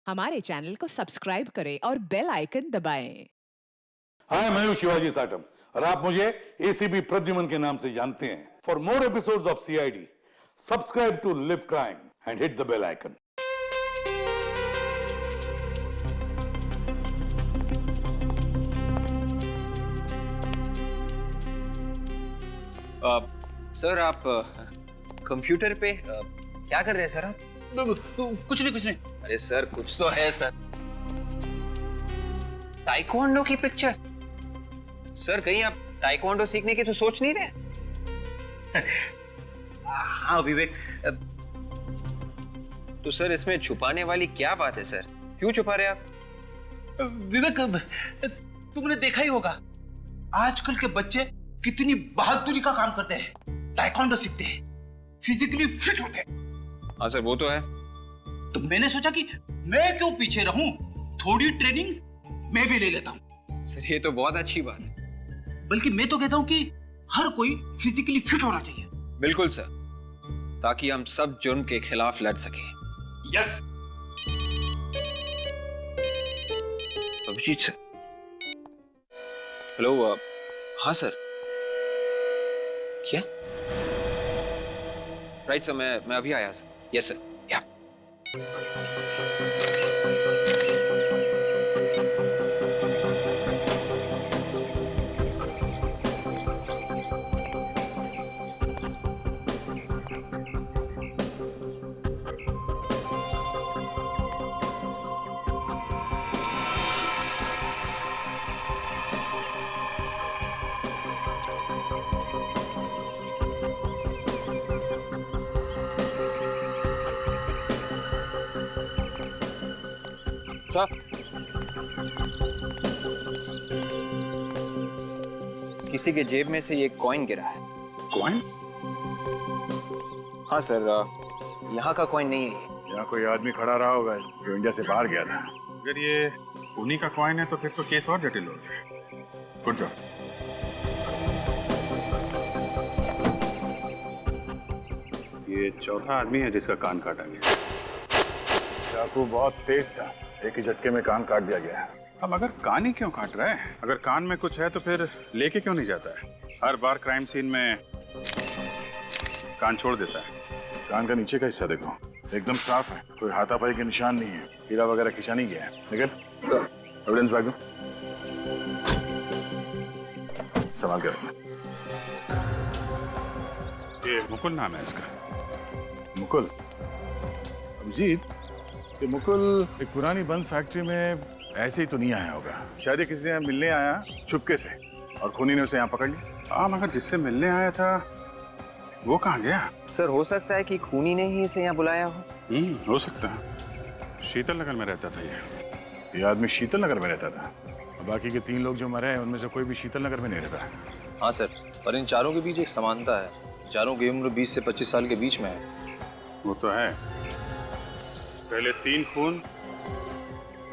हमारे चैनल को सब्सक्राइब करें और बेल आइकन दबाएं। हाय, मैं हूं शिवाजी साटम और आप मुझे एसीपी प्रद्युमन के नाम से जानते हैं। For more episodes of CID, subscribe to live crime and hit the bell icon. Sir आप कंप्यूटर पे क्या कर रहे हैं सर आप? कुछ नहीं। अरे सर कुछ तो है सर। ताइक्वांडो की पिक्चर? सर कहीं आप ताइक्वांडो सीखने की तो सोच नहीं रहे? हाँ विवेक, तो सर इसमें छुपाने वाली क्या बात है सर? क्यों छुपा रहे आप? विवेक, तुमने देखा ही होगा आजकल के बच्चे कितनी बहादुरी का काम करते हैं, ताइक्वांडो सीखते हैं, फिजिकली फिट होते हैं। हाँ सर वो तो है। तो मैंने सोचा कि मैं क्यों पीछे रहूं, थोड़ी ट्रेनिंग मैं भी ले लेता हूं। सर ये तो बहुत अच्छी बात है। बल्कि मैं तो कहता हूं कि हर कोई फिजिकली फिट होना चाहिए। बिल्कुल सर, ताकि हम सब जुर्म के खिलाफ लड़ सकें। यस। अभिजीत सर। हेलो। हाँ सर। क्या? राइट सर, मैं अभी आया सर। Yes sir. या सर, किसी के जेब में से ये कॉइन गिरा है। कॉइन? हाँ सर, यहाँ का कॉइन नहीं है। यहाँ कोई आदमी खड़ा रहा होगा जो इंडिया से बाहर गया था। अगर ये उन्हीं का कॉइन है तो फिर तो केस और जटिल हो जाए। Good job. ये चौथा आदमी है जिसका कान काटा गया। चाकू बहुत तेज था, एक ही झटके में कान काट दिया गया। अब अगर कान ही क्यों काट रहा है? अगर कान में कुछ है तो फिर लेके क्यों नहीं जाता है? हर बार क्राइम सीन में कान छोड़ देता है। कान का नीचे का हिस्सा देखो, एकदम साफ है, कोई हाथापाई के निशान नहीं है, हीरा वगैरह खींचा नहीं गया है। लेकिन एविडेंस बैग दो, संभाल के रखना। ये मुकुल नाम है इसका। मुकुल? अभिजीत, ये मुकुल एक पुरानी बंद फैक्ट्री में ऐसे ही तो नहीं आया होगा। शायद किसी से मिलने आया चुपके से और खूनी ने उसे यहाँ पकड़ लिया। हाँ, मगर जिससे मिलने आया था वो कहाँ गया? सर हो सकता है कि खूनी ने ही इसे यहाँ बुलाया हो। हो सकता है। शीतल नगर में रहता था ये आदमी शीतल नगर में रहता था। बाकी के 3 लोग जो मरे हैं उनमें से कोई भी शीतल नगर में नहीं रहता। हाँ सर, पर इन चारों के बीच एक समानता है। चारों की उम्र 20 से 25 साल के बीच में है। वो तो है, पहले 3 खून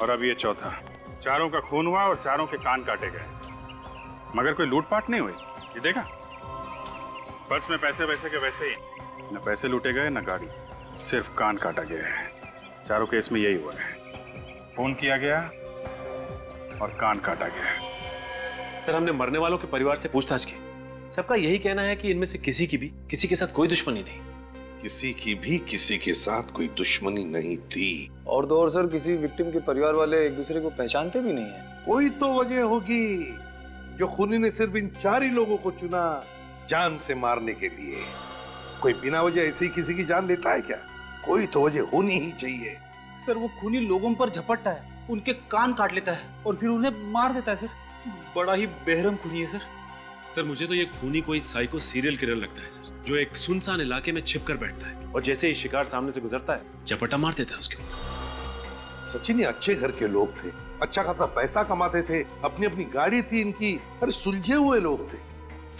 और अब ये चौथा। चारों का खून हुआ और चारों के कान काटे गए, मगर कोई लूटपाट नहीं हुई। ये देखा, पर्स में पैसे वैसे के वैसे ही, न पैसे लूटे गए न गाड़ी, सिर्फ कान काटा गया है। चारों केस में यही हुआ है, खून किया गया और कान काटा गया। सर हमने मरने वालों के परिवार से पूछताछ की, सबका यही कहना है कि इनमें से किसी की भी किसी के साथ कोई दुश्मनी नहीं। किसी की भी किसी के साथ कोई दुश्मनी नहीं थी। और तो और सर, किसी विक्टिम के परिवार वाले एक दूसरे को पहचानते भी नहीं है। कोई तो वजह होगी जो खूनी ने सिर्फ इन 4 ही लोगों को चुना जान से मारने के लिए। कोई बिना वजह ऐसे ही किसी की जान लेता है क्या? कोई तो वजह होनी ही चाहिए। सर वो खूनी लोगों पर झपटता है, उनके कान काट लेता है और फिर उन्हें मार देता है। सर बड़ा ही बेरहम खूनी है सर। सर मुझे तो ये खूनी कोई साइको सीरियल किलर लगता है सर, जो एक सुनसान इलाके में छिप कर बैठता है और जैसे ही शिकार सामने से गुजरता है चपटा मार देता है उसके ऊपर। सचिन ये अच्छे घर के लोग थे, अच्छा खासा पैसा कमाते थे, अपनी अपनी गाड़ी थी इनकी, अरे सुलझे हुए लोग थे।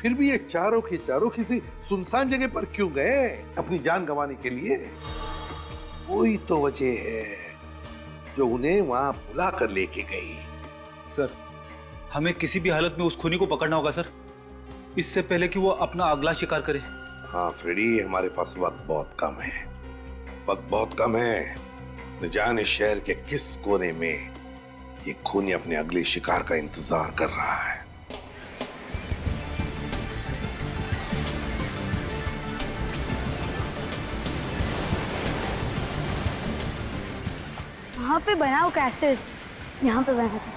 फिर भी ये चारों के चारों किसी सुनसान जगह पर क्यों गए अपनी जान गंवाने के लिए? कोई तो वजह है जो उन्हें वहां बुला कर लेके गई। सर हमें किसी भी हालत में उस खूनी को पकड़ना होगा सर, इससे पहले कि वो अपना अगला शिकार करे। हाँ फ्रेडी, हमारे पास वक्त बहुत कम है, वक्त बहुत कम है। न जाने शहर के किस कोने में ये खूनी अपने अगले शिकार का इंतजार कर रहा है। वहाँ पे बनाओ कैसे, यहाँ पे बना था।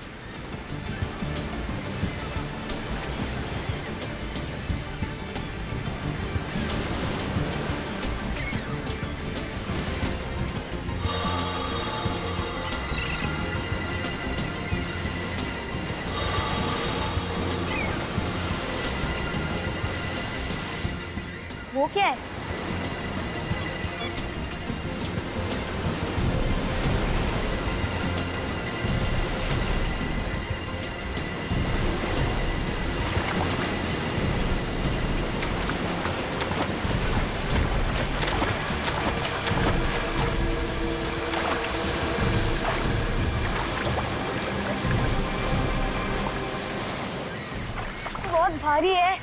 वो क्या है? बहुत भारी है,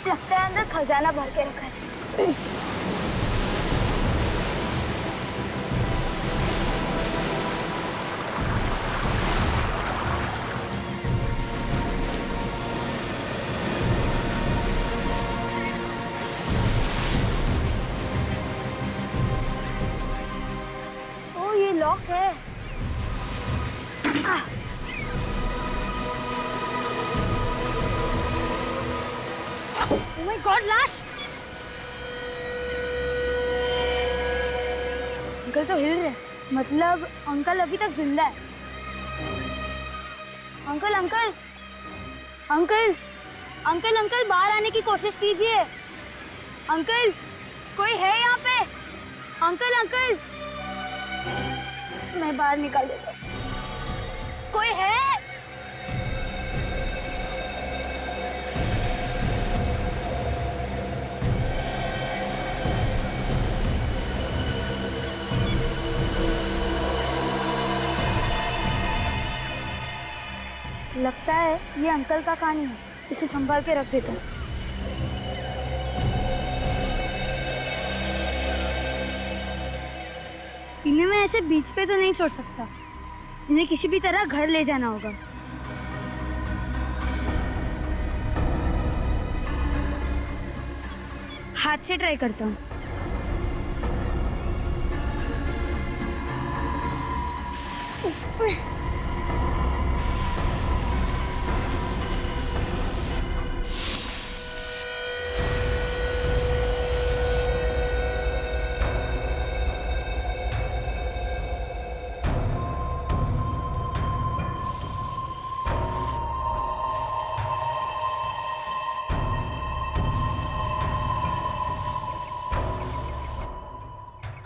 लगता है अंदर खजाना भर के रखा है। ओ, ये लॉक है। Oh my God, लाश! अंकल तो हिल रहे, मतलब अंकल अभी तक जिंदा है। Uncle uncle uncle uncle uncle बाहर आने की कोशिश कीजिए। अंकल, कोई है यहाँ पे? अंकल अंकल, मैं बाहर निकाल देता हूँ। कोई है? लगता है ये अंकल का कहानी है, इसे संभाल के रख देता हूँ। इन्हें मैं ऐसे बीच पे तो नहीं छोड़ सकता, इन्हें किसी भी तरह घर ले जाना होगा। हाथ से ट्राई करता हूँ।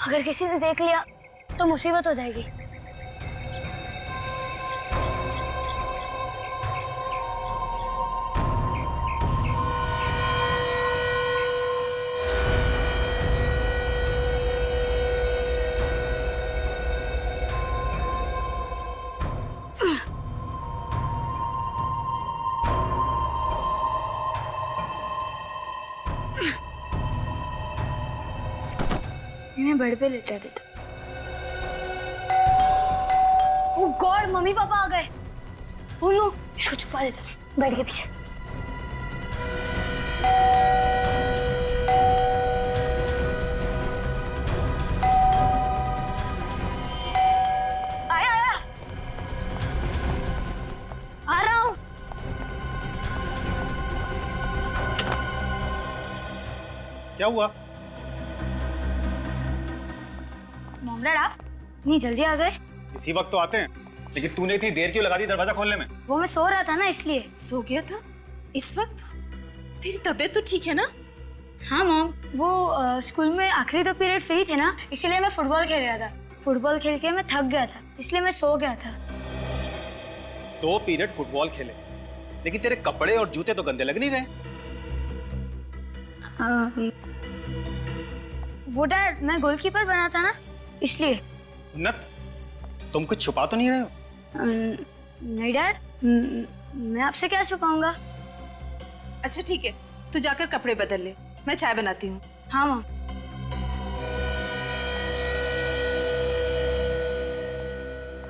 अगर किसी ने देख लिया तो मुसीबत हो जाएगी। इन्हें बेड पे लेटा देता। ओह गॉड, मम्मी पापा आ गए। ओह नो, इसको छुपा देता बेड के पीछे। आया आया, आ रहा हूँ। क्या हुआ? मॉमडैड, आप नहीं जल्दी आ गए? इसी वक्त तो आते हैं, लेकिन तूने इतनी देर क्यों लगा दी दरवाजा खोलने में? वो मैं सो रहा था ना, इसलिए। सो गया था इस वक्त? तेरी तबीयत तो ठीक है ना? हाँ मॉम, वो स्कूल में आखिरी 2 पीरियड फ्री थे ना, इसीलिए मैं फुटबॉल खेल रहा था। फुटबॉल खेल के मैं थक गया था, इसलिए मैं सो गया था। 2 पीरियड फुटबॉल खेले, लेकिन तेरे कपड़े और जूते तो गंदे लग नहीं रहे। वो डैड, मैं गोलकीपर बना था ना, इसलिए। उन्नत, तुम कुछ छुपा तो नहीं रहे हो? नहीं डैड, मैं आपसे क्या छुपाऊंगा। अच्छा ठीक है, तू जाकर कपड़े बदल ले, मैं चाय बनाती हूँ। हाँ माँ।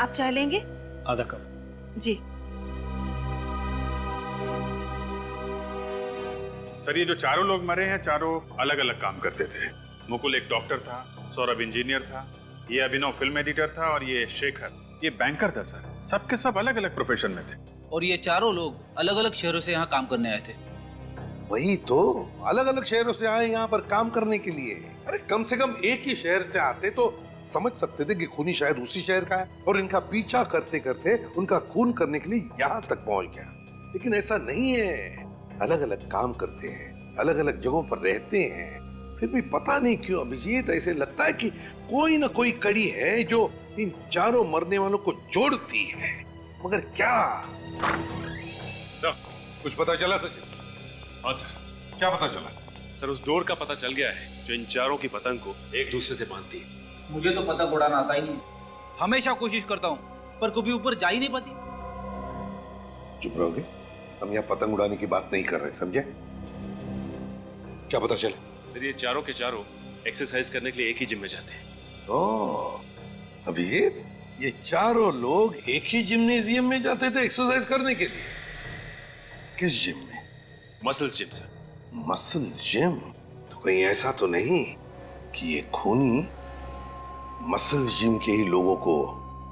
आप चाय लेंगे? आधा कप। जी। सर ये जो चारों लोग मरे हैं चारों अलग अलग काम करते थे। मुकुल एक डॉक्टर था, सौरभ इंजीनियर था, ये अभिनव फिल्म एडिटर था और ये शेखर ये बैंकर था सर। सबके सब अलग अलग प्रोफेशन में थे। और ये चारों लोग अलग अलग शहरों से यहाँ काम करने आए थे। वही तो, अलग अलग शहरों से आए यहाँ पर काम करने के लिए। अरे कम से कम एक ही शहर से आते तो समझ सकते थे कि खूनी शायद उसी शहर का है और इनका पीछा करते करते उनका खून करने के लिए यहाँ तक पहुंच गया। लेकिन ऐसा नहीं है, अलग अलग काम करते हैं, अलग अलग जगहों पर रहते हैं, फिर भी पता नहीं क्यों अभिजीत ऐसे लगता है कि कोई ना कोई कड़ी है जो इन चारों मरने वालों को जोड़ती है। मगर क्या? सर कुछ पता चला सचिन? हाँ सर। क्या पता चला? सर उस डोर का पता चल गया है जो इन चारों की पतंग को एक दूसरे से बांधती है। मुझे तो पतंग उड़ाना आता ही नहीं। हमेशा कोशिश करता हूँ पर कभी ऊपर जा ही नहीं पाती। चुप रहोगे? हम यहाँ पतंग उड़ाने की बात नहीं कर रहे, समझे? क्या पता चला? सर ये चारों के चारों एक्सरसाइज करने के लिए एक ही जिम में जाते हैं। ओह अभिजीत, ये चारों लोग एक ही जिम्नेजियम में जाते थे एक्सरसाइज करने के लिए। किस जिम में? Muscles gym sir. Muscles gym? तो कहीं ऐसा तो नहीं कि ये खूनी मसल्स जिम के ही लोगों को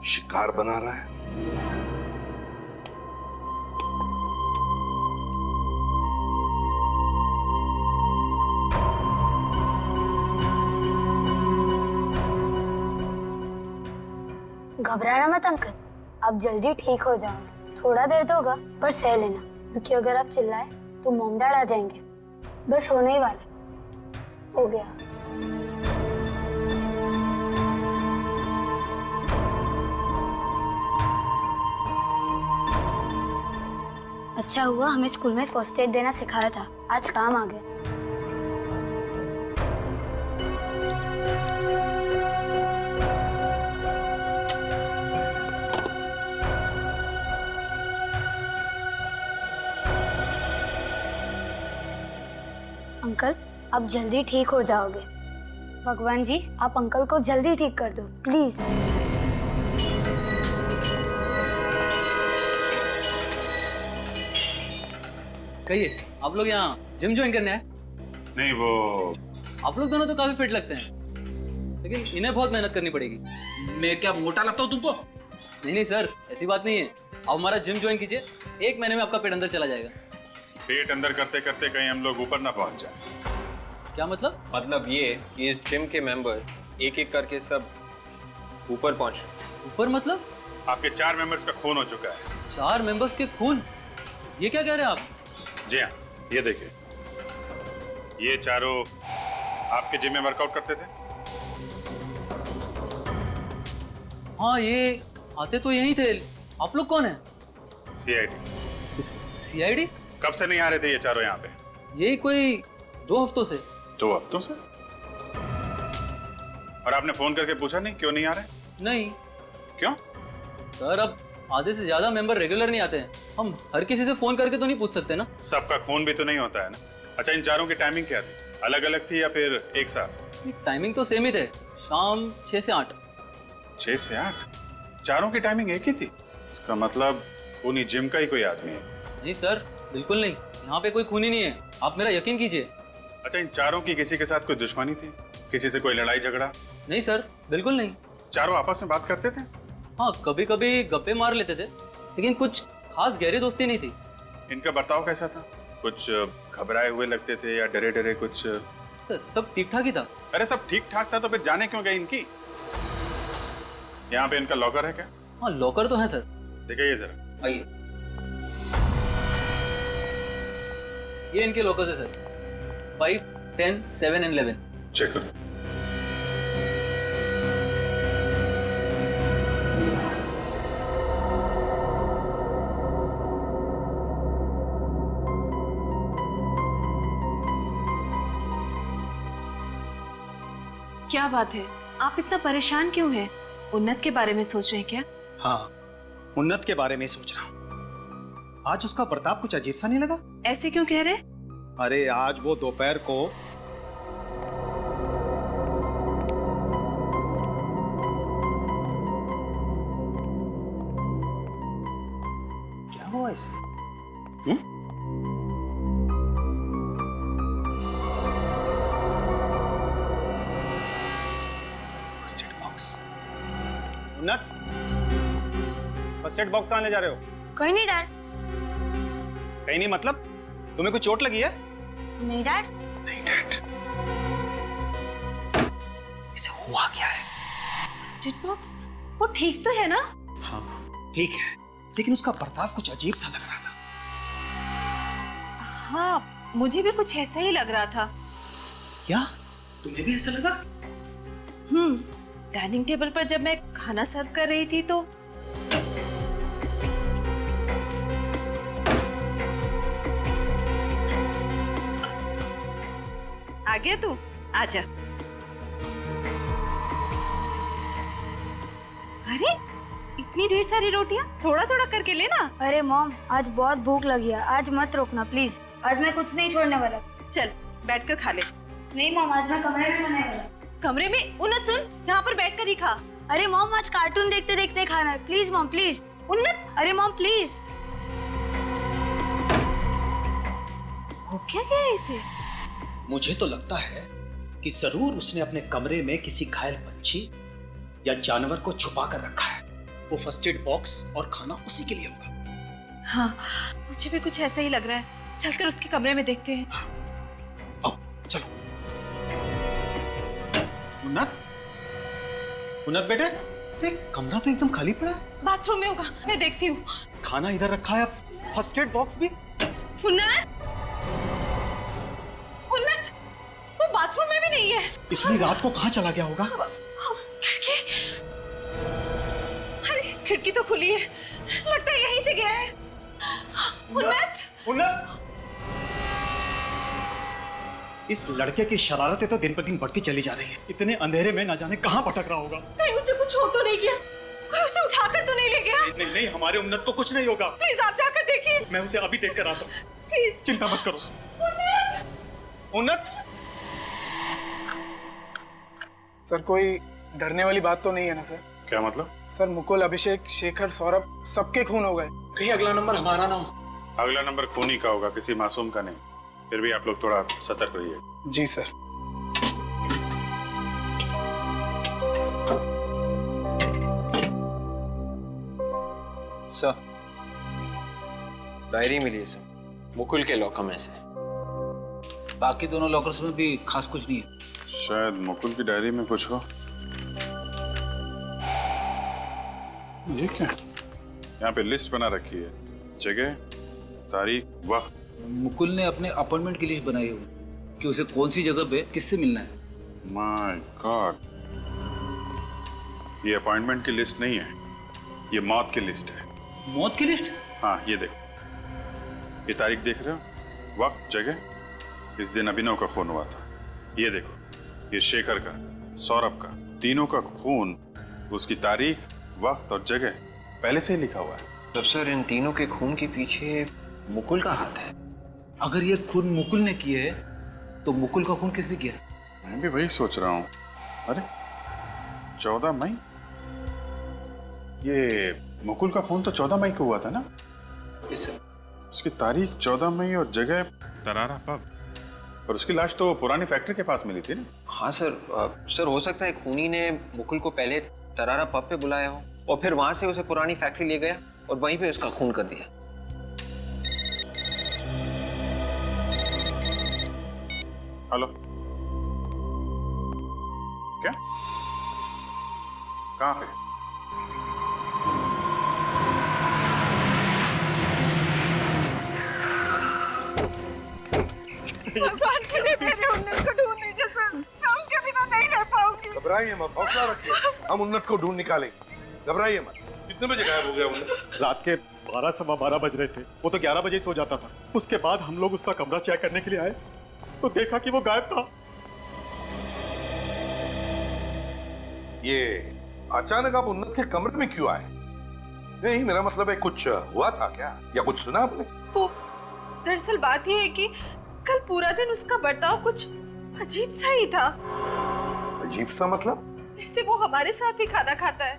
शिकार बना रहा है? घबराना मत अंकल, आप जल्दी ठीक हो जाओगे। थोड़ा देर तो होगा पर सह लेना, क्योंकि अगर आप चिल्लाए तो मॉम डैड आ जाएंगे। बस होने ही वाला हो गया। अच्छा हुआ हमें स्कूल में फर्स्ट एड देना सिखाया था, आज काम आ गया। अंकल आप जल्दी ठीक हो जाओगे। भगवान जी आप अंकल को जल्दी ठीक कर दो प्लीज। कहिए, आप लोग यहाँ जिम ज्वाइन करने आए? नहीं वो आप लोग दोनों तो काफी फिट लगते हैं, लेकिन इन्हें बहुत मेहनत करनी पड़ेगी। मैं क्या मोटा लगता हूँ तुमको? नहीं नहीं सर, ऐसी बात नहीं है। आप हमारा जिम ज्वाइन कीजिए, 1 महीने में आपका पेट अंदर चला जाएगा। पेट अंदर करते करते कहीं हम लोग ऊपर ना पहुंच जाए। क्या मतलब? मतलब ये कि इस जिम के मेंबर एक एक करके सब ऊपर पहुंच। ऊपर मतलब? आपके 4 मेंबर्स का खून हो चुका है। 4 मेंबर्स के खून? ये क्या कह रहे हैं आप? जी हाँ, ये देखिए, ये चारों आपके जिम में वर्कआउट करते थे। हाँ ये आते तो यहीं थे। आप लोग कौन है? सीआईडी। सीआईडी? कब से नहीं आ रहे थे ये चारों यहाँ पे? ये कोई 2 हफ्तों से। 2 हफ्तों से? और आपने फोन करके पूछा नहीं क्यों नहीं आ रहे? नहीं। क्यों? सर अब आधे से ज्यादा मेंबर रेगुलर नहीं आते हैं, हम हर किसी से फोन करके तो नहीं पूछ सकते ना। सबका खून भी तो नहीं होता है ना। अच्छा इन चारों की टाइमिंग क्या थी? अलग अलग थी या फिर एक साथ? टाइमिंग तो सेम ही थे, शाम 6 से 8। 6 से 8? चारों की टाइमिंग एक ही थी? इसका मतलब खूनी जिम का ही कोई आदमी है। नहीं सर बिल्कुल नहीं, यहाँ पे कोई खूनी नहीं है, आप मेरा यकीन कीजिए। अच्छा इन चारों की किसी के साथ कोई दुश्मनी थी? किसी से कोई लड़ाई झगड़ा? नहीं सर बिल्कुल नहीं। चारों आपस में बात करते थे? हाँ कभी कभी गप्पे मार लेते थे, लेकिन कुछ खास गहरी दोस्ती नहीं थी। इनका बर्ताव कैसा था? कुछ घबराए हुए लगते थे या डरे डरे कुछ? सर सब ठीक ठाक ही था। अरे सब ठीक ठाक था तो फिर जाने क्यों गए इनकी? यहाँ पे इनका लॉकर है क्या? हाँ लॉकर तो है सर। दिखाइए जरा। आइए, ये इनके लॉकर्स है सर, 5, 10, 7 and 11। चेक करो। क्या बात है, आप इतना परेशान क्यों हैं? उन्नत के बारे में सोच रहे हैं क्या? हाँ, उन्नत के बारे में सोच रहा हूँ। आज उसका बर्ताव कुछ अजीब सा नहीं लगा? ऐसे क्यों कह रहे? अरे आज वो दोपहर को हुआ इसे? First aid box. उन्नत, फर्स्ट एड बॉक्स कहाँ ले जा रहे हो? कोई नहीं डैड। कहीं नहीं मतलब? तुम्हें कुछ चोट लगी है? नहीं डैड। नहीं डैड। इसे हुआ क्या है? फर्स्ट एड बॉक्स, वो ठीक तो है ना? हाँ ठीक है, लेकिन उसका बर्ताव कुछ अजीब सा लग रहा था। हाँ, मुझे भी कुछ ऐसा ही लग रहा था। क्या तुम्हें भी ऐसा लगा? डाइनिंग टेबल पर जब मैं खाना सर्व कर रही थी तो आ गया तू, आजा। अरे इतनी ढेर सारी रोटियां, थोड़ा थोड़ा करके लेना। अरे मॉम, आज बहुत भूख लगी है, आज मत रोकना प्लीज। आज मैं कुछ नहीं छोड़ने वाला। चल बैठकर खा ले। नहीं मॉम, आज मैं कमरे में खाने वाला। कमरे में? उन्नत सुन, यहाँ पर बैठकर ही खा। अरे मॉम, आज कार्टून देखते देखते खाना है, प्लीज मॉम प्लीज। उन्नत, अरे मॉम प्लीज। हो क्या गया है इसे? मुझे तो लगता है कि जरूर उसने अपने कमरे में किसी घायल पंछी या जानवर को छुपा कर रखा है। वो फर्स्ट एड बॉक्स और खाना उसी के लिए होगा। हाँ, मुझे भी कुछ ऐसा ही लग रहा है। चलकर उसके कमरे में देखते हैं। आओ चलो। उन्नत, उन्नत बेटे, अरे कमरा तो एकदम खाली पड़ा है। बाथरूम में होगा, मैं देखती हूँ। खाना इधर रखा है, फर्स्ट एड बॉक्स भी। उन्नत, उन्नत, वो बाथरूम में भी नहीं है। इतनी रात को कहाँ चला गया होगा? खिड़की, अरे खिड़की तो खुली है, लगता है यहीं से गया है। उन्नत, उन्नत, इस लड़के की शरारतें तो दिन पर दिन बढ़ती चली जा रही है। इतने अंधेरे में ना जाने कहाँ भटक रहा होगा। कहीं उसे कुछ हो तो नहीं गया? कोई उसे उठाकर तो नहीं ले गया? नहीं नहीं, हमारे उन्नत को कुछ नहीं होगा। प्लीज आप जाकर देखिए। मैं उसे अभी देख कर आता हूँ, प्लीज। चिंता मत करो। उन्नत, सर कोई डरने वाली बात तो नहीं है ना सर? क्या मतलब? सर मुकुल, अभिषेक, शेखर, सौरभ सबके खून हो गए। कहीं अगला नंबर हमारा ना हो। अगला नंबर खूनी का होगा, किसी मासूम का नहीं। फिर भी आप लोग थोड़ा सतर्क रहिए। जी सर। सर, डायरी मिली है सर, मुकुल के लॉकर में से। बाकी दोनों लॉकर्स में भी खास कुछ नहीं है। शायद मुकुल की डायरी में कुछ हो। ये क्या? यहाँ पे लिस्ट बना रखी है, जगह, तारीख, वक्त। मुकुल ने अपने अपॉइंटमेंट की लिस्ट बनाई हुई कि उसे कौन सी जगह पे किससे मिलना है। माय गॉड, ये अपॉइंटमेंट की लिस्ट नहीं है, ये मौत की लिस्ट है। मौत की लिस्ट? हाँ, ये देखो, ये तारीख देख रहे हो, वक्त, जगह, इस दिन अभिनव का खून हुआ था। ये देखो, ये शेखर का, सौरभ का, तीनों का खून, उसकी तारीख, वक्त और जगह पहले से ही लिखा हुआ है। तब सर इन तीनों के खून के पीछे मुकुल का हाथ है। अगर ये खून मुकुल ने किए तो मुकुल का खून किसने किया? मैं भी वही सोच रहा हूँ। अरे 14 मई, ये मुकुल का खून तो 14 मई को हुआ था ना? उसकी तारीख 14 मई और जगह तरारा पब, और उसकी लाश तो पुरानी फैक्ट्री के पास मिली थी ना? हाँ सर, सर हो सकता है खूनी ने मुकुल को पहले तरारा पब पे बुलाया हो और फिर वहां से उसे पुरानी फैक्ट्री ले गया और वहीं पे उसका खून कर दिया। हेलो, क्या? कहाँ पे? भगवान के लिए मेरे उन्नत को ढूंढ दीजिए सर, मैं उसके बिना नहीं रह पाऊंगी। घबराइए मत, हौसला रखिए, हम उन्नत को ढूंढ निकालेंगे। घबराइए मत। कितने बजे गायब हो गया उन्नत? रात के 12 सवा 12 बज रहे थे। वो तो 11 बजे सो जाता था। उसके बाद हम लोग उसका कमरा चेक करने के लिए आए तो देखा कि वो गायब था। ये अचानक आप उन्नत के कमरे में क्यों आए? नहीं, मेरा मतलब है कुछ हुआ था क्या, या कुछ सुना आपने? वो दरअसल बात ये है कि कल पूरा दिन उसका बर्ताव कुछ अजीब सा ही था। अजीब सा मतलब? वैसे वो हमारे साथ ही खाना खाता है,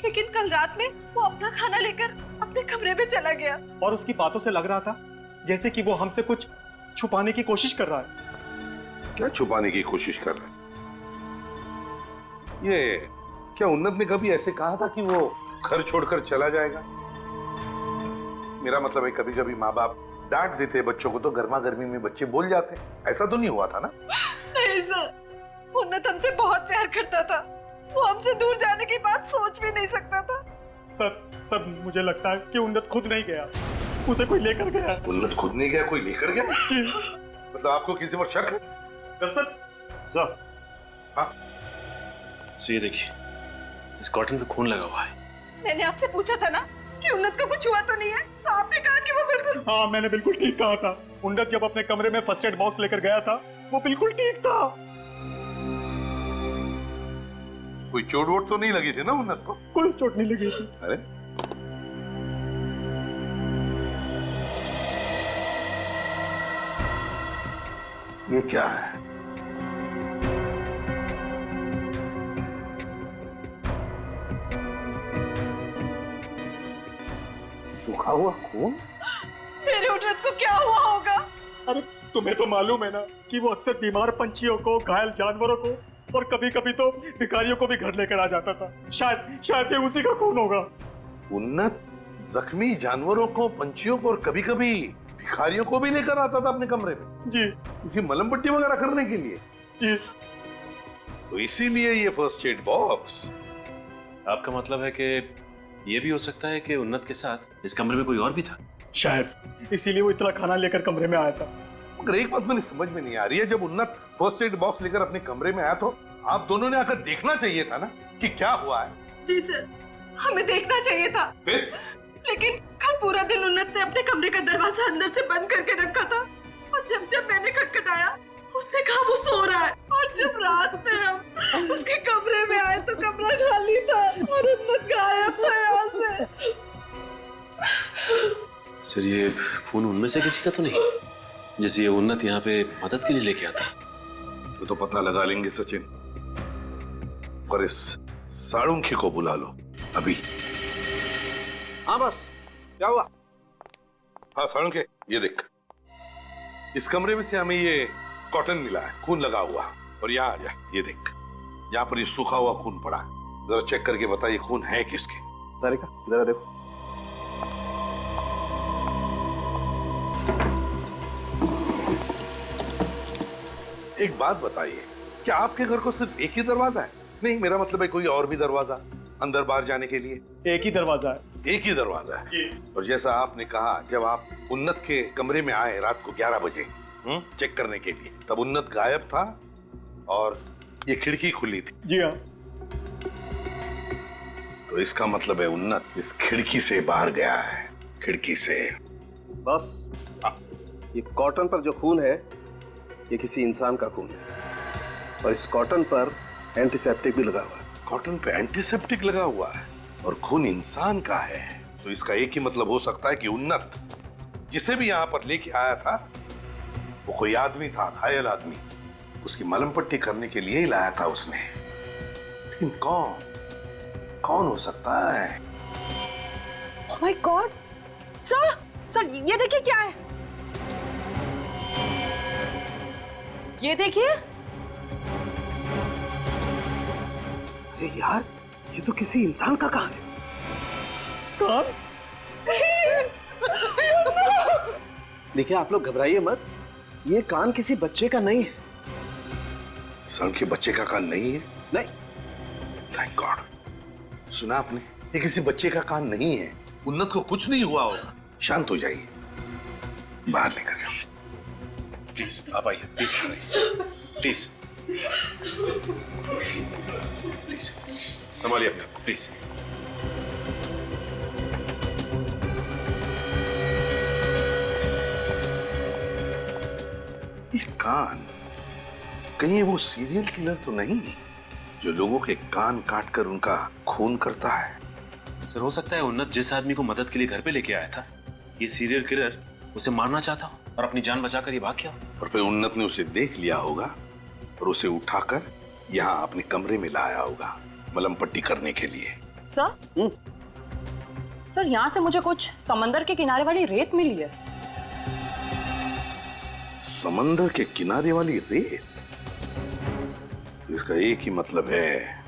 लेकिन कल रात में वो अपना खाना लेकर अपने कमरे में चला गया। और उसकी बातों से लग रहा था जैसे कि वो हमसे कुछ छुपाने की कोशिश कर रहा है। क्या छुपाने की कोशिश कर रहा है? ये क्या उन्नत ने कभी ऐसे कहा था कि वो घर छोड़कर चला जाएगा? मेरा मतलब है कभी कभी माँ बाप डांट देते बच्चों को तो गर्मा गर्मी में बच्चे बोल जाते। ऐसा तो नहीं हुआ था ना? नहीं सर, उन्नत हमसे बहुत प्यार करता था। वो हमसे दूर जाने की बात सोच भी नहीं सकता था। सर मुझे लगता है कि उन्नत खुद नहीं गया, उसे कोई लेकर गया। उन्नत खुद नहीं गया, कोई लेकर गया? जी। मतलब आपको किसी पर शक है? सर हाँ, ये देखिए, इस कॉटन पे खून लगा हुआ है। मैंने आपसे पूछा था ना कि उन्नत को कुछ हुआ तो नहीं है, तो आपने कहा कि वो बिल्कुल। हाँ, मैंने बिल्कुल ठीक कहा था। उन्नत जब अपने कमरे में फर्स्ट एड बॉक्स लेकर गया था वो बिल्कुल ठीक था। कोई चोट वोट तो नहीं लगी थी ना उन्नत को? कोई चोट नहीं लगी थी। अरे ये क्या है? सूखा हुआ खून? मेरे उन्नत को क्या हुआ होगा? अरे तुम्हें तो मालूम है ना कि वो अक्सर बीमार पंछियों को, घायल जानवरों को और कभी कभी तो भिखारियों को भी घर लेकर आ जाता था। शायद ये उसी का खून होगा। उन्नत जख्मी जानवरों को, पंछियों को और कभी कभी भिखारियों को भी लेकर आता था अपने कमरे में? जी। क्योंकि मलम पट्टी वगैरह करने के लिए? जी। तो इसीलिए ये फर्स्ट एड बॉक्स। आपका मतलब है कि ये भी हो सकता है कि उन्नत के साथ इस कमरे में कोई और भी था? शायद इसीलिए वो इतना खाना लेकर कमरे में आया था। मगर एक बात मेरी समझ में नहीं आ रही है, जब उन्नत फर्स्ट एड बॉक्स लेकर अपने कमरे में आया तो आप दोनों ने आकर देखना चाहिए था ना कि क्या हुआ है। जी सर, हमें देखना चाहिए था। फिर? लेकिन कल पूरा दिन उन्नत ने अपने कमरे का दरवाजा अंदर से बंद करके रखा था और जब मैंने खटखटाया उसने कहा वो सो रहा है। और जब रात में हम उसके कमरे में आए तो कमरा खाली था और उन्नत गायब था यहाँ से। सर ये खून उनमें से किसी का तो नहीं, जैसे ये उन्नत यहाँ पे मदद के लिए लेके आता था? तो पता लगा लेंगे सचिन, और इस साड़ुंखी को बुला लो अभी। हाँ बस, क्या हुआ? हाँ साड़ुंखे, ये देख, इस कमरे में से हमें ये कॉटन मिला है, खून लगा हुआ। और यहाँ आ जा, ये देख, यहाँ पर ये सूखा हुआ खून पड़ा है। जरा चेक करके बता ये खून है किसके? तारिका जरा देखो। एक बात बताइए, क्या आपके घर को सिर्फ एक ही दरवाजा है? नहीं, मेरा मतलब है कोई और भी दरवाजा अंदर बाहर जाने के लिए? एक ही दरवाजा है। एक ही दरवाजा है। और जैसा आपने कहा, जब आप उन्नत के कमरे में आए रात को 11 बजे चेक करने के लिए, तब उन्नत गायब था और ये खिड़की खुली थी। जी हाँ। तो इसका मतलब है उन्नत इस खिड़की से बाहर गया है, खिड़की से। बस ये कॉटन पर जो खून है ये किसी इंसान का खून है और इस कॉटन पर एंटीसेप्टिक भी लगा हुआ है। कॉटन पे एंटीसेप्टिक लगा हुआ है और खून इंसान का है, तो इसका एक ही मतलब हो सकता है कि उन्नत जिसे भी यहाँ पर लेके आया था वो कोई आदमी था, घायल आदमी। उसकी मलम पट्टी करने के लिए ही लाया था उसने। लेकिन कौन हो सकता है? Oh my God! सर ये देखिए क्या है। ये देखिए। अरे यार, ये तो किसी इंसान का कान है। कान? देखिए आप लोग घबराइए मत, ये कान किसी बच्चे का नहीं है। सर के बच्चे का कान नहीं है? नहीं। Thank God. सुना आपने, ये किसी बच्चे का कान नहीं है। उन्नत को कुछ नहीं हुआ होगा। शांत हो जाइए, बाहर लेकर जाओ। प्लीज आप आइए, प्लीज बाहर आइए, प्लीज प्लीज संभालिए अपने आप, प्लीज। ये कान कहीं वो सीरियल किलर तो नहीं जो लोगों के कान काटकर उनका खून करता है? सर हो सकता है उन्नत जिस आदमी को मदद के लिए घर पे लेके आया था, ये सीरियल किलर उसे मारना चाहता हो और अपनी जान बचाकर ये भाग गया। और फिर उन्नत ने उसे देख लिया होगा और उसे उठाकर यहाँ अपने कमरे में लाया होगा मलम पट्टी करने के लिए। सर? सर यहाँ से मुझे कुछ समंदर के किनारे वाली रेत मिली है। समंदर के किनारे वाली रेत? इसका एक ही मतलब है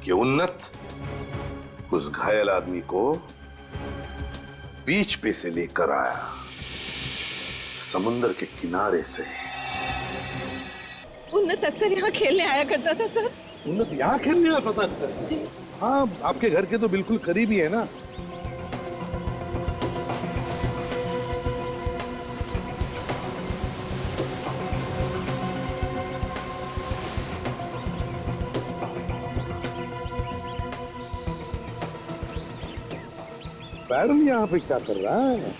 कि उन्नत उस घायल आदमी को बीच पे से लेकर आया, समुंदर के किनारे से। उन्नत अक्सर यहाँ खेलने आया करता था सर। उन्नत यहाँ खेलने आता था अक्सर? जी हाँ, आपके घर के तो बिल्कुल करीब ही है ना। बैरन यहाँ पे क्या कर रहा है?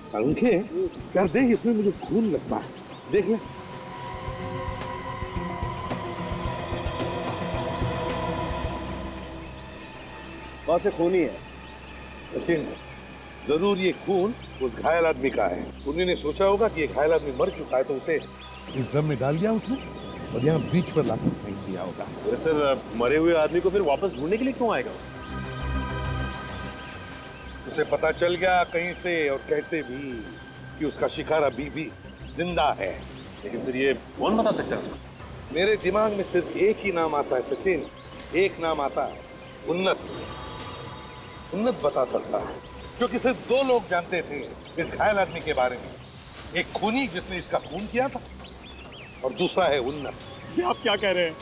संख्य यार, देख इसमें मुझे खून लगता है, देख ले। कौन से खूनी है? सचिन, जरूर ये खून उस घायल आदमी का है। उन्हीं ने सोचा होगा कि ये घायल आदमी मर चुका है, तो उसे इस ड्रम में डाल दिया उसने और यहाँ बीच पर लाकर फेंक दिया होगा। अरे सर, मरे हुए आदमी को फिर वापस ढूंढने के लिए क्यों आएगा? उसे पता चल गया कहीं से और कैसे भी कि उसका शिकार अभी भी जिंदा है। लेकिन सर, ये कौन बता सकता है उसको? मेरे दिमाग में सिर्फ एक ही नाम आता है सचिन, एक नाम आता है, उन्नत। उन्नत बता सकता है, क्योंकि सिर्फ दो लोग जानते थे इस घायल आदमी के बारे में। एक खूनी जिसने इसका खून किया था और दूसरा है उन्नत। ये आप क्या कह रहे हैं?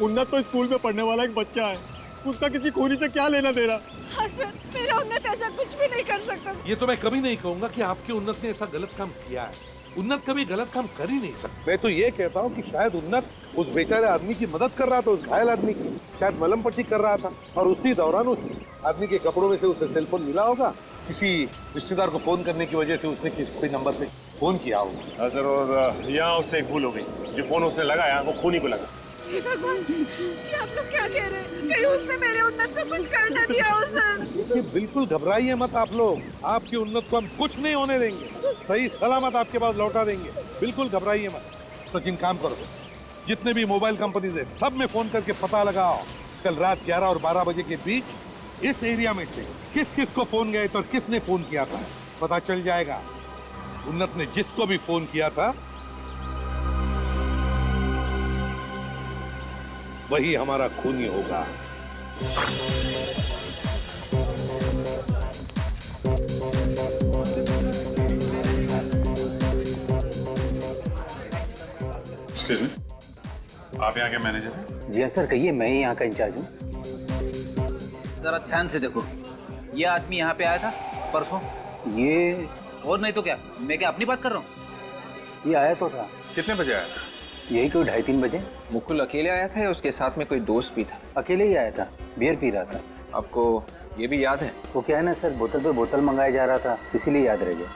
उन्नत तो स्कूल में पढ़ने वाला एक बच्चा है, उसका किसी खूनी से क्या लेना देना? हाँ सर, मेरा उन्नत ऐसा कुछ भी नहीं कर सकता। ये तो मैं कभी नहीं कहूंगा कि आपके उन्नत ने ऐसा गलत काम किया है। उन्नत कभी गलत काम कर ही नहीं सकता। मैं तो ये कहता हूँ कि शायद उन्नत उस बेचारे आदमी की मदद कर रहा था, उस घायल आदमी की। शायद मलम पट्टी कर रहा था और उसी दौरान उस आदमी के कपड़ों में से उसे सेल फोन मिला होगा। किसी रिश्तेदार को फोन करने की वजह से उसने किसी नंबर पे फोन किया होगा। हाँ सर, और यहाँ उससे एक भूल हो गई। जो फोन उसने लगाया वो खूनी को लगा। हे भगवान, ये आप लोग क्या कह रहे हैं? कहीं उसने मेरे उन्नत को कुछ कर ना दिया हो सर। बिल्कुल घबराइए मत आप लोग, आपकी उन्नत को हम कुछ नहीं होने देंगे, सही सलामत आपके पास लौटा देंगे। बिल्कुल घबराइए मत। सचिन, काम करो, जितने भी मोबाइल कंपनीज है सब में फोन करके पता लगाओ कल रात 11 और 12 बजे के बीच इस एरिया में से किस किस को फोन गए थे और किसने फोन किया था। पता चल जाएगा। उन्नत ने जिसको भी फोन किया था वही हमारा खूनी होगा। एक्सक्यूज मी, आप यहाँ के मैनेजर हैं? जी हाँ सर, कहिए, मैं ही यहाँ का इंचार्ज हूँ। जरा ध्यान से देखो, ये आदमी यहाँ पे आया था परसों। ये और नहीं तो क्या, मैं क्या अपनी बात कर रहा हूँ? ये आया तो था। कितने बजे आया था? यही कोई 2:30-3 बजे। मुकुल अकेले आया था या उसके साथ में कोई दोस्त भी था? अकेले ही आया था, बियर पी रहा था। आपको ये भी याद है? वो क्या है ना सर, बोतल पे बोतल मंगाया जा रहा था, इसीलिए याद रह गया।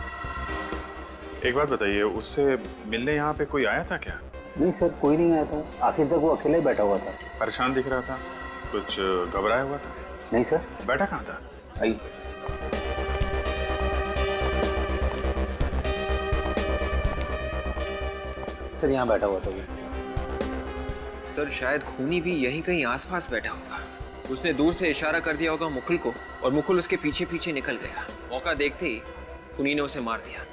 एक बात बताइए, उससे मिलने यहाँ पे कोई आया था क्या? नहीं सर, कोई नहीं आया था। आखिर तक वो अकेला ही बैठा हुआ था। परेशान दिख रहा था, कुछ घबराया हुआ था? नहीं सर। बैठा कहाँ था? आइए। सर यहाँ बैठा हुआ था वो। सर शायद खूनी भी यहीं कहीं आसपास बैठा होगा। उसने दूर से इशारा कर दिया होगा मुकुल को और मुकुल उसके पीछे पीछे निकल गया। मौका देखते ही खूनी ने उसे मार दिया।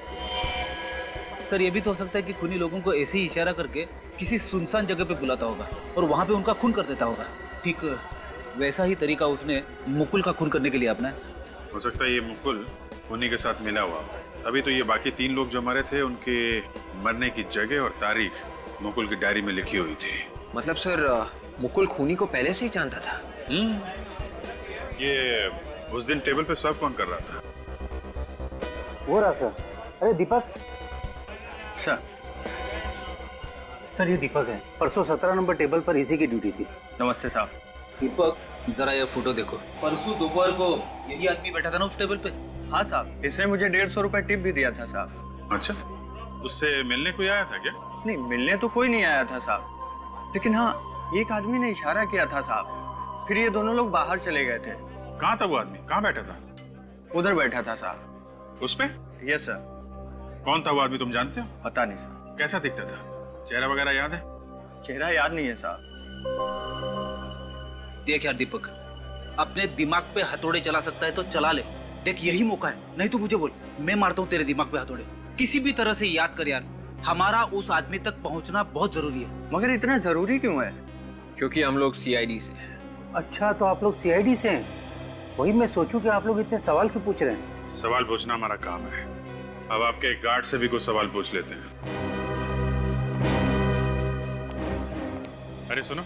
सर ये भी तो हो सकता है कि खूनी लोगों को ऐसे ही इशारा करके किसी सुनसान जगह पे बुलाता होगा और वहाँ पे उनका खून कर देता होगा। ठीक वैसा ही तरीका उसने मुकुल का खून करने के लिए अपनाया। हो सकता है ये मुकुल खूनी के साथ मिला हुआ, तभी तो ये बाकी 3 लोग जो मरे थे उनके मरने की जगह और तारीख मुकुल की डायरी में लिखी हुई थी। मतलब सर मुकुल खूनी को पहले से ही जानता था? ये उस दिन टेबल पे सर्व कौन कर रहा था? वो रहा सर। अरे दीपक सर, ये दीपक है। परसों 17 नंबर टेबल पर इसी की ड्यूटी थी। नमस्ते साहब। दीपक, जरा ये फोटो देखो। परसों दोपहर को यही आदमी बैठा था ना उस टेबल पे? हाँ साहब, इसने मुझे 150 रुपए टिप भी दिया था साहब। अच्छा, उससे मिलने कोई आया था क्या? नहीं, मिलने तो कोई नहीं आया था साहब, लेकिन हाँ एक आदमी ने इशारा किया था साहब। फिर ये दोनों लोग बाहर चले गए थे। कहाँ था वो आदमी? कहाँ बैठा था? उधर बैठा था साहब। उस पे? Yes sir. कौन था वो आदमी, तुम जानते हो? पता नहीं सर। कैसा दिखता था? चेहरा वगैरह याद है? चेहरा याद नहीं है साहब। देख यार दीपक, अपने दिमाग पे हथौड़े चला सकता है तो चला ले। देख यही मौका है, नहीं तो मुझे बोल, मैं मारता हूँ तेरे दिमाग पे हथौड़े। किसी भी तरह से याद कर यार, हमारा उस आदमी तक पहुंचना बहुत जरूरी है। मगर इतना जरूरी क्यों है? क्योंकि हम लोग सीआईडी से हैं। अच्छा, तो आप लोग सीआईडी से हैं? वही मैं सोचूं कि आप लोग इतने सवाल क्यों पूछ रहे हैं। सवाल पूछना हमारा काम है। अब आपके गार्ड से भी कुछ सवाल पूछ लेते हैं। अरे सुनो,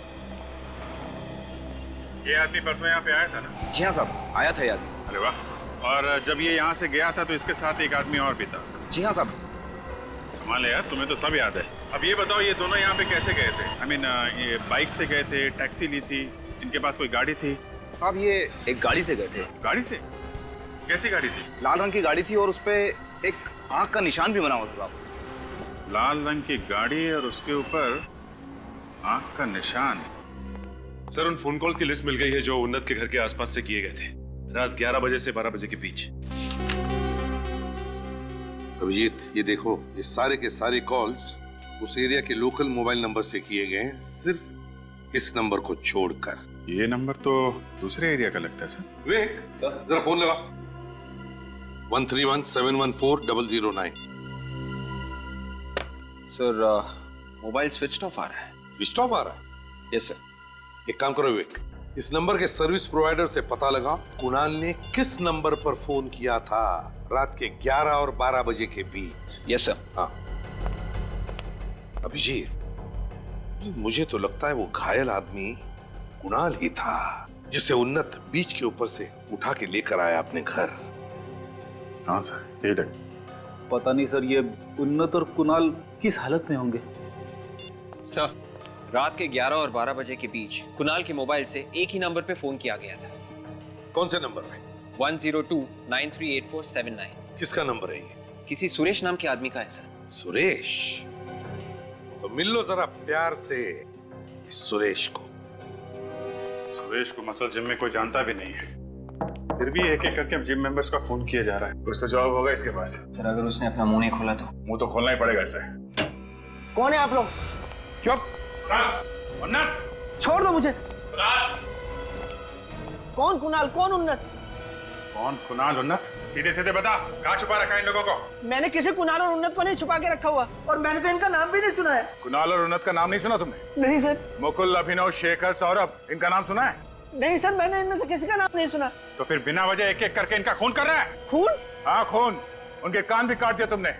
ये आदमी परसों यहाँ पे आया था ना? जी हाँ साहब, आया था याद। अरे वाह। और जब ये यहाँ से गया था तो इसके साथ एक आदमी और भी था? जी हाँ साहब। कमाल है यार, तुम्हें तो सब याद है। अब ये बताओ, ये दोनों यहाँ पे कैसे गए थे? I mean, ये बाइक से गए थे, टैक्सी ली थी, इनके पास कोई गाड़ी थी? साहब ये एक गाड़ी से गए थे। गाड़ी से? कैसी गाड़ी थी? लाल रंग की गाड़ी थी और उसपे एक आंख का निशान भी बना हुआ था साहब। लाल रंग की गाड़ी और उसके ऊपर आंख का निशान। सर उन फोन कॉल्स की लिस्ट मिल गई है जो उन्नत के घर के आसपास से किए गए थे, रात 11 बजे से 12 बजे के बीच। अभिजीत, ये देखो, ये सारे के सारे कॉल्स उस एरिया के लोकल मोबाइल नंबर से किए गए हैं, सिर्फ इस नंबर को छोड़कर। ये नंबर तो दूसरे एरिया का लगता है सर। विवेक, जरा फोन लगा। 13171140009। सर मोबाइल स्विच ऑफ आ रहा है। स्विच ऑफ आ रहा है? Yes sir. एक काम करो विवेक, इस नंबर के सर्विस प्रोवाइडर से पता लगा कुणाल ने किस नंबर पर फोन किया था रात के 11 और 12 बजे के बीच। Yes sir. हाँ अभिजीत, मुझे तो लगता है वो घायल आदमी कुणाल ही था, जिसे उन्नत बीच के ऊपर से उठा के लेकर आया अपने घर। हाँ सर, ये देख। पता नहीं सर, ये उन्नत और कुणाल किस हालत में होंगे। सर रात के 11 और 12 बजे के बीच कुणाल के मोबाइल से एक ही नंबर पे फोन किया गया था। कौन से नंबर पे? 102938479। किसका नंबर है ये? किसी सुरेश नाम के आदमी का है सर। सुरेश? तो मिल लो जरा प्यार से इस सुरेश को। सुरेश को मसल जिम में कोई जानता भी नहीं है, फिर भी एक एक करके जिम मेंबर्स का फोन किया जा रहा है। कुछ तो जवाब होगा इसके पास। सर अगर उसने अपना मुंह नहीं खोला तो? मुंह तो खोलना ही पड़ेगा इसे। कौन है आप लोग? चुप। उन्नत, छोड़ दो मुझे। कौन कुणाल, कौन उन्नत? कौन कुणाल उन्नत? सीधे सीधे बता, कहाँ छुपा रखा है इन लोगों को? मैंने किसी कुणाल और उन्नत को नहीं छुपा के रखा हुआ, और मैंने तो इनका नाम भी नहीं सुना है। कुणाल और उन्नत का नाम नहीं सुना तुमने? नहीं सर। मुकुल, अभिनव, शेखर, सौरभ, इनका नाम सुना है? नहीं सर, मैंने इनमें से किसी का नाम नहीं सुना। तो फिर बिना वजह एक एक करके इनका खून कर रहा है? खून? हाँ खून। उनके कान भी काट दिया तुमने।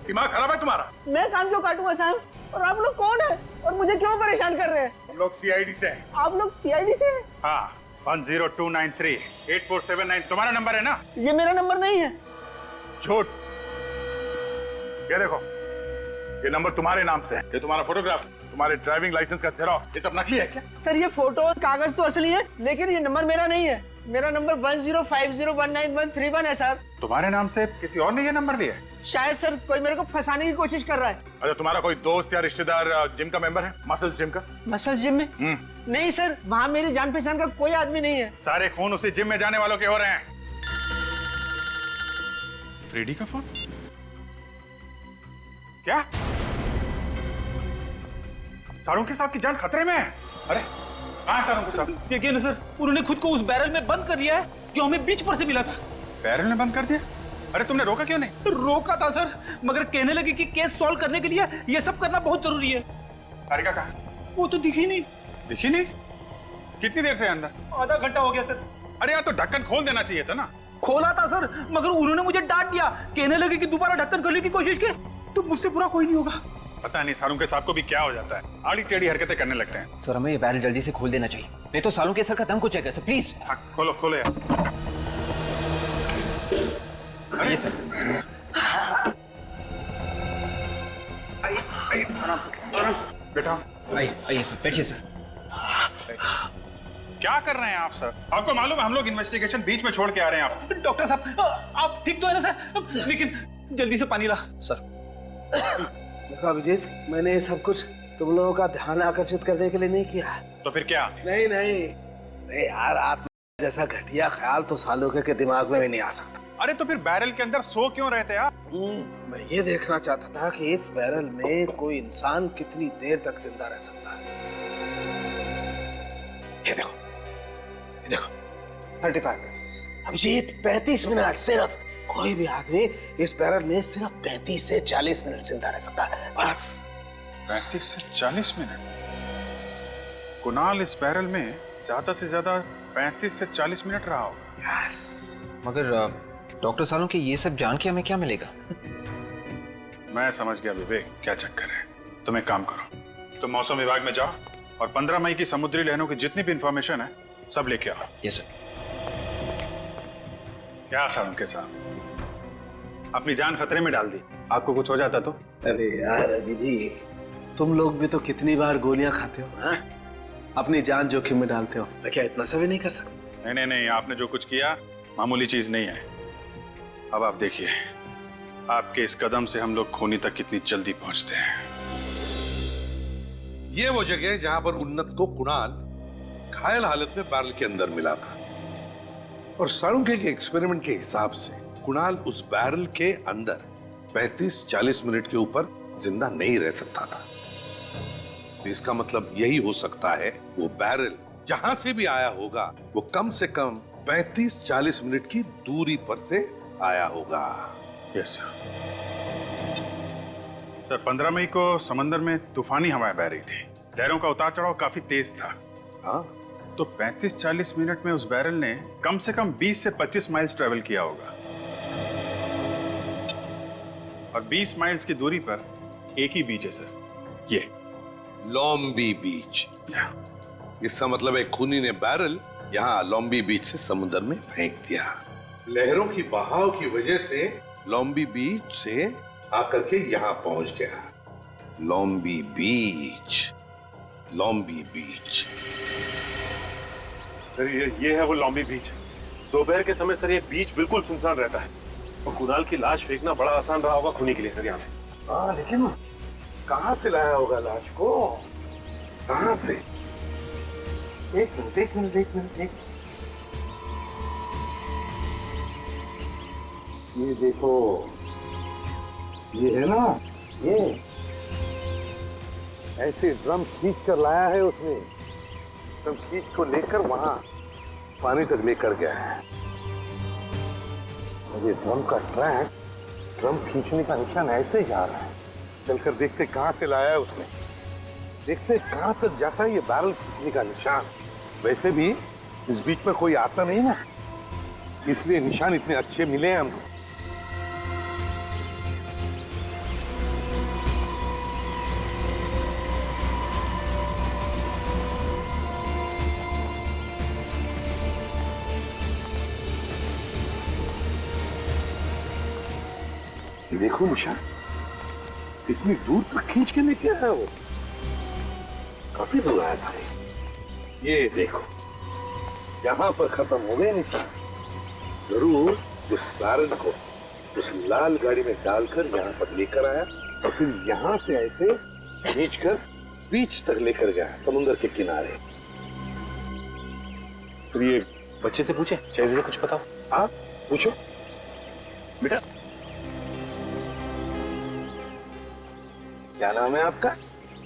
दिमाग खराब है तुम्हारा? मैं कान क्यों काटूंगा साहब? और आप लोग कौन है और मुझे क्यों परेशान कर रहे हैं? हम लोग सीआईडी से हैं। आप लोग सीआईडी से हैं? हाँ, 102938479 तुम्हारा नंबर है ना? ये मेरा नंबर नहीं है। झूठ। ये देखो, ये नंबर तुम्हारे नाम से है। ये तुम्हारा फोटोग्राफ, तुम्हारे ड्राइविंग लाइसेंस का जेरॉक्स, ये सब नकली है क्या? सर ये फोटो और कागज तो असली है, लेकिन ये नंबर मेरा नहीं है। मेरा नंबर 1050191131 है सर। तुम्हारे नाम से किसी और ने ये नंबर लिया है? शायद सर कोई मेरे को फंसाने की कोशिश कर रहा है। अच्छा, तुम्हारा कोई दोस्त या रिश्तेदार जिम का मेंबर है? मसल जिम का? मसल जिम में? नहीं सर, वहाँ मेरी जान पहचान का कोई आदमी नहीं है। सारे खून उसी जिम में जाने वालों के हो रहे हैं। फ्रेडी का फोन? क्या? सारों के साथ की जान खतरे में है? अरे कहाँ है सारों के साथ? देखिए ना सर, उन्होंने खुद को उस बैरल में बंद कर लिया है जो हमें बीच पर से मिला था। बैरल में बंद कर दिया? अरे तुमने रोका क्यों नहीं? रोका था सर, मगर कहने लगे कि केस सॉल्व करने के लिए ये सब करना बहुत जरूरी है। सारिका कहाँ? वो तो दिखी नहीं। दिखी नहीं? कितनी देर से अंदर? आधा घंटा हो गया सर। अरे यार, तो ढक्कन खोल देना चाहिए था ना। खोला था सर, मगर उन्होंने मुझे डांट दिया। कहने लगे कि दोबारा ढक्कन खोलने की कोशिश की तो मुझसे बुरा कोई नहीं होगा। पता नहीं सारों के साथ को भी क्या हो जाता है, आड़ी टेढ़ी हरकतें करने लगते हैं। सर हमें ये बैरल जल्दी से खोल देना चाहिए, नहीं तो सालों के सर का दम कुछ है सर, प्लीज। हाँ, खोलो खोलो यार। अरे सर आराम से बेटा। आइए सर, बैठिए सर। क्या कर रहे हैं आप सर? आपको मालूम है हम लोग इन्वेस्टिगेशन बीच में छोड़ के आ रहे हैं। आप डॉक्टर साहब, आप ठीक तो है ना सर? लेकिन जल्दी से पानी ला सर। देखो अभिजीत, मैंने ये सब कुछ तुम लोगों का ध्यान आकर्षित करने के लिए नहीं किया। तो फिर क्या? नहीं यार, आप जैसा घटिया ख्याल तो सालों के दिमाग में भी नहीं आ सकता। अरे तो फिर बैरल के अंदर सो क्यों रहते आप? मैं ये देखना चाहता था कि इस बैरल में कोई इंसान कितनी देर तक जिंदा रह सकता है। ये देखो 35 मिनट्स। अब ये 35 मिनट सिर्फ, कोई भी आदमी इस बैरल में सिर्फ 35 से 40 मिनट जिंदा रह सकता है, बस। 35 से 40 मिनट? कुणाल इस बैरल में ज्यादा से ज्यादा 35 से 40 मिनट रहा होगा। यस। मगर डॉक्टर सालों ये सब जान के हमें क्या मिलेगा? मैं समझ गया विवेक, क्या चक्कर है। तुम एक काम करो, तुम मौसम विभाग में जाओ और 15 मई की समुद्री लहरों की जितनी भी इंफॉर्मेशन है सब लेके आओ। Yes sir. क्या सालों के साथ अपनी जान खतरे में डाल दी, आपको कुछ हो जाता तो? अरे यार अभी जी, तुम लोग भी तो कितनी बार गोलियां खाते हो, हाँ? अपनी जान जोखिम में डालते हो। मैं क्या इतना सा भी नहीं कर सकता? नहीं, आपने जो कुछ किया मामूली चीज नहीं है। अब आप देखिए, आपके इस कदम से हम लोग खूनी तक कितनी जल्दी पहुंचते हैं। ये वो जगह है जहां पर उन्नत को कुणाल घायल हालत में बैरल के अंदर मिला था, और साळुंखे के एक्सपेरिमेंट के हिसाब से कुणाल उस बैरल के अंदर 35-40 मिनट के ऊपर जिंदा नहीं रह सकता था। तो इसका मतलब यही हो सकता है, वो बैरल जहां से भी आया होगा वो कम से कम 35-40 मिनट की दूरी पर से आया होगा। Yes sir. 15 मई को समंदर में तूफानी हवाएं बह रही थी, लहरों का उतार चढ़ाव काफी तेज था। हाँ, तो 35-40 मिनट में उस बैरल ने कम से कम 20 से 25 माइल्स ट्रेवल किया होगा, और 20 माइल्स की दूरी पर एक ही बीच है सर, ये लॉम्बी बीच। इसका मतलब है खूनी ने बैरल यहाँ लॉम्बी बीच से समुद्र में फेंक दिया। लहरों की बहाव की वजह से लॉम्बी बीच से आकर के यहाँ पहुंच गया। लॉम्बी बीच, लॉम्बी बीच। सर ये है वो लॉम्बी बीच। दोपहर के समय सर ये बीच बिल्कुल सुनसान रहता है, और कुणाल की लाश फेंकना बड़ा आसान रहा होगा खूनी के लिए सर यहाँ पे। हाँ, लेकिन कहाँ से लाया होगा लाश को? कहाँ से? एक मिनट। ये देखो, ये है ना, ये ऐसे ड्रम खींच कर लाया है उसने। ड्रम खींच को लेकर वहां पानी तक लेकर गया है। और ये ड्रम का ट्रैक, ड्रम खींचने का निशान ऐसे ही जा रहा है। चलकर देखते कहां से लाया है उसने, देखते कहां तक जाता है ये बैरल खींचने का निशान। वैसे भी इस बीच में कोई आता नहीं ना, इसलिए निशान इतने अच्छे मिले हैं हमको। देखो निशान, इतनी दूर तक खींच के लेके आया वो, काफी दूर आया था। ये देखो, यहाँ पर खत्म हो गए निशान। जरूर उस बैरल को उस लाल गाड़ी में डालकर यहाँ पर लेकर आया, और फिर यहाँ से ऐसे खींचकर बीच तक लेकर गया, समुद्र के किनारे। तो ये बच्चे से पूछे, चाहिए कुछ बताओ। हाँ पूछो बेटा। क्या नाम है आपका?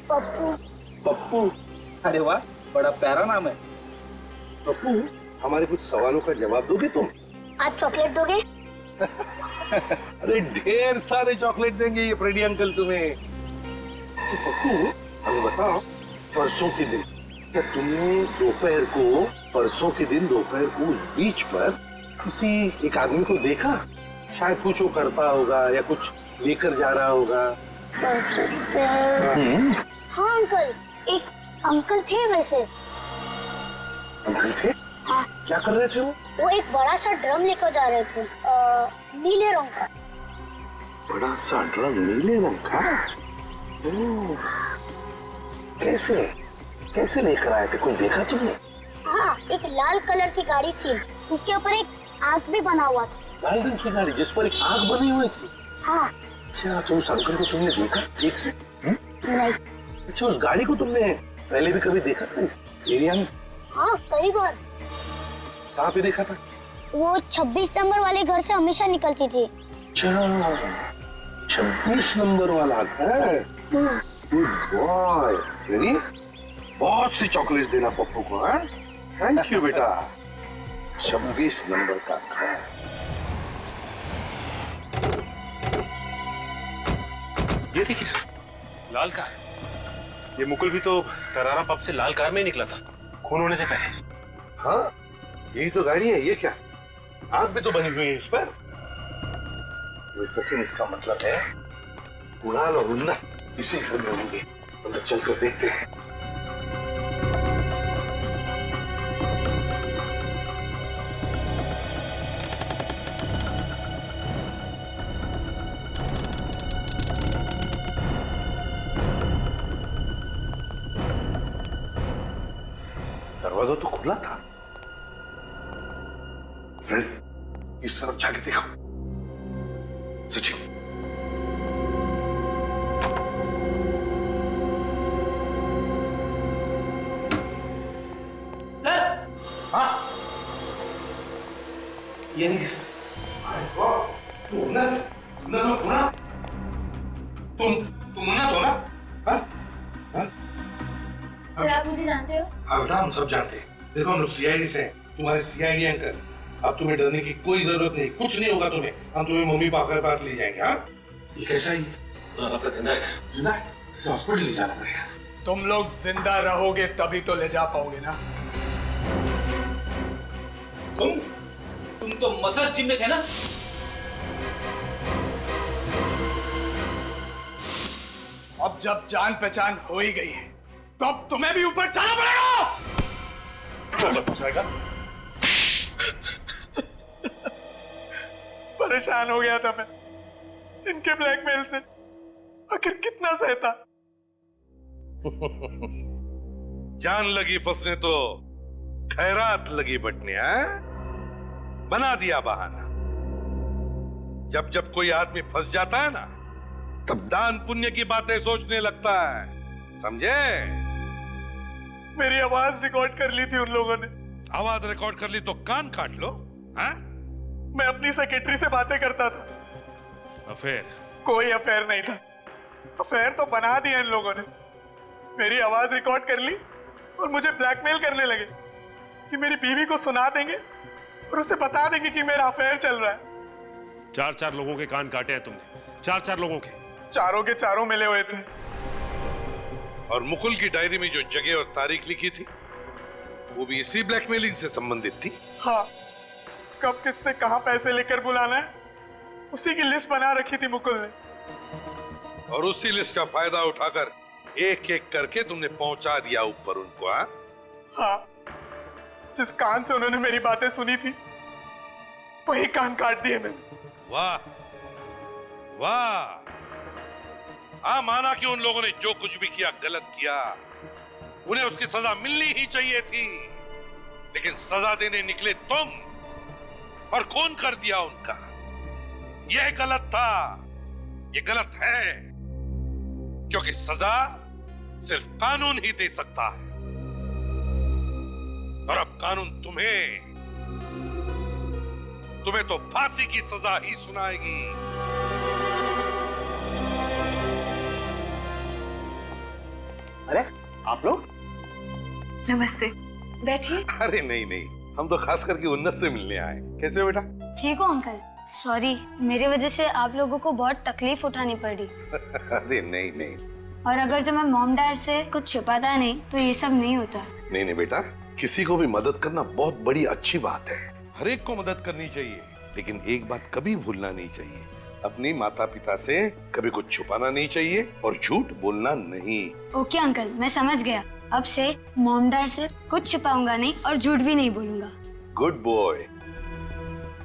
पप्पू। पप्पू? अरे वाह, बड़ा प्यारा नाम है। पप्पू, हमारे कुछ सवालों का जवाब दोगे तुम? आज चॉकलेट दोगे? अरे ढेर सारे चॉकलेट देंगे ये फ्रेडी अंकल तुम्हें। अच्छा पप्पू, हमें बताओ, परसों के दिन क्या तुमने दोपहर को, परसों के दिन दोपहर को उस बीच पर किसी एक आदमी को देखा? शायद कुछ वो करता होगा या कुछ लेकर जा रहा होगा। हाँ अंकल, एक अंकल थे वैसे। अंकल थे? हाँ। क्या कर रहे थे वो? वो एक बड़ा सा ड्रम लेकर जा रहे थे, नीले रंग का। बड़ा सा ड्रम नीले रंग का? कैसे कैसे लेकर आए थे? कोई देखा तुमने? हाँ, एक लाल कलर की गाड़ी थी, उसके ऊपर एक आग भी बना हुआ था। लाल रंग की गाड़ी जिस पर एक आग बनी हुई थी? हाँ। अच्छा, तुम उस अंकल को तुमने देखा ठीक से? नहीं। अच्छा, उस गाड़ी को तुमने पहले भी कभी देखा था इस एरिया में? हाँ, कई बार। कहाँ पे देखा था? वो 26 नंबर वाले घर से हमेशा निकलती थी। 26 नंबर वाला घर। Good boy. चलिए बहुत सी चॉकलेट देना पप्पू को। है थैंक यू बेटा। 26 नंबर का घर। ये देखिए सर, लाल कार। ये मुकुल भी तो तरारा पब से लाल कार में ही निकला था, खून होने से पहले। हाँ यही तो गाड़ी है। ये क्या आग भी तो बनी हुई है इस पर। ये सचिन, इसका मतलब है कुणाल और उन्नत इसी घर में होंगे। अंदर चलकर देखते हैं। दरवाजा तो खुला था। फ्रेंड इस तरफ जाके देखो। सचिन सर। हाँ ये नहीं तुम उन्नत हो ना? हाँ? हाँ? सर आप मुझे जानते हो? हाँ बेटा हम सब जानते हैं। देखो हम लोग सीआईडी से हैं, तुम्हारे सीआईडी अंकल। अब तुम्हें डरने की कोई जरूरत नहीं, कुछ नहीं होगा तुम्हें। हम तुम्हें मम्मी पापा के पास ले जाएंगे। हाँ ये कैसा ही अब तो जिंदा है सर। जिंदा है? हॉस्पिटल ले जाना पड़ेगा। तुम लोग जिंदा रहोगे तभी तो ले जा पाओगे ना। तुम तो मसाज जिम में थे ना? अब जब जान पहचान हो ही गई है तो अब तुम्हें भी ऊपर जाना पड़ेगा। परेशान हो गया था मैं इनके ब्लैकमेल से। आखिर कितना सहता। जान लगी फंसने तो खैरात लगी बटने। बना दिया बहाना। जब जब कोई आदमी फंस जाता है ना, तब दान पुण्य की बातें सोचने लगता है। समझे? मेरी आवाज रिकॉर्ड कर ली थी उन लोगों ने। आवाज रिकॉर्ड कर ली तो कान काट लो। हाँ? मैं अपनी सेक्रेटरी से बातें करता था। अफेयर? कोई अफेयर नहीं था। अफेयर तो बना दिया इन लोगों ने। मेरी आवाज रिकॉर्ड कर ली और मुझे ब्लैकमेल करने लगे कि मेरी बीवी को सुना देंगे और उसे बता देंगे कि मेरा अफेयर चल रहा है। 4 लोगों के कान काटे हैं तुमने। 4 लोगों के। चारों के चारों मिले हुए थे। और मुकुल की डायरी में जो जगह और तारीख लिखी थी वो भी इसी ब्लैकमेलिंग से संबंधित थी। हाँ, कब किससे कहां पैसे लेकर बुलाना है उसी की लिस्ट बना रखी थी मुकुल ने। और उसी लिस्ट का फायदा उठाकर एक एक करके तुमने पहुंचा दिया ऊपर उनको। हाँ, जिस कान से उन्होंने मेरी बातें सुनी थी वही कान काट दिए मैंने। वाह वाह। हाँ माना कि उन लोगों ने जो कुछ भी किया गलत किया, उन्हें उसकी सजा मिलनी ही चाहिए थी। लेकिन सजा देने निकले तुम और खून कर दिया उनका। यह गलत था, यह गलत है, क्योंकि सजा सिर्फ कानून ही दे सकता है। और अब कानून तुम्हें तो फांसी की सजा ही सुनाएगी। अरे आप लोग? नमस्ते, बैठिए। अरे नहीं नहीं, हम तो खास करके उन्नत से मिलने आए। कैसे हो बेटा? ठीक हो अंकल? सॉरी, मेरी वजह से आप लोगों को बहुत तकलीफ उठानी पड़ी। अरे नहीं नहीं। और अगर जो मैं मॉम डैड से कुछ छुपाता नहीं तो ये सब नहीं होता। नहीं नहीं बेटा, किसी को भी मदद करना बहुत बड़ी अच्छी बात है। हर एक को मदद करनी चाहिए, लेकिन एक बात कभी भूलना नहीं चाहिए, अपनी माता पिता से कभी कुछ छुपाना नहीं चाहिए और झूठ बोलना नहीं। ओके अंकल, मैं समझ गया। अब से मॉम डैड से कुछ छुपाऊंगा नहीं और झूठ भी नहीं बोलूंगा। Good boy.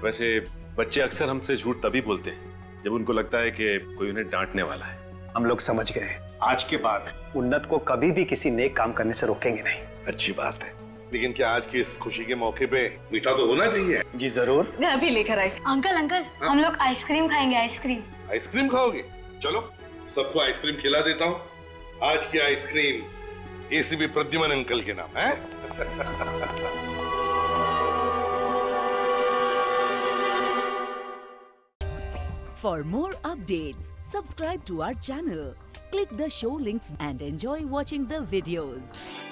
वैसे बच्चे अक्सर हमसे झूठ तभी बोलते हैं जब उनको लगता है कि कोई उन्हें डांटने वाला है। हम लोग समझ गए। आज के बाद उन्नत को कभी भी किसी नेक काम करने से रोकेंगे नहीं। अच्छी बात है, लेकिन क्या आज की इस खुशी के मौके पे मीठा तो होना चाहिए? जी जरूर। मैं अभी लेकर आई। अंकल अंकल, हम लोग आइसक्रीम खाएंगे। आइसक्रीम? आइसक्रीम खाओगे? चलो सबको आइसक्रीम खिला देता हूँ। आज की आइसक्रीम एसीपी प्रद्युमन अंकल के नाम है। For more updates, subscribe to our channel, click the show links and enjoy watching the videos.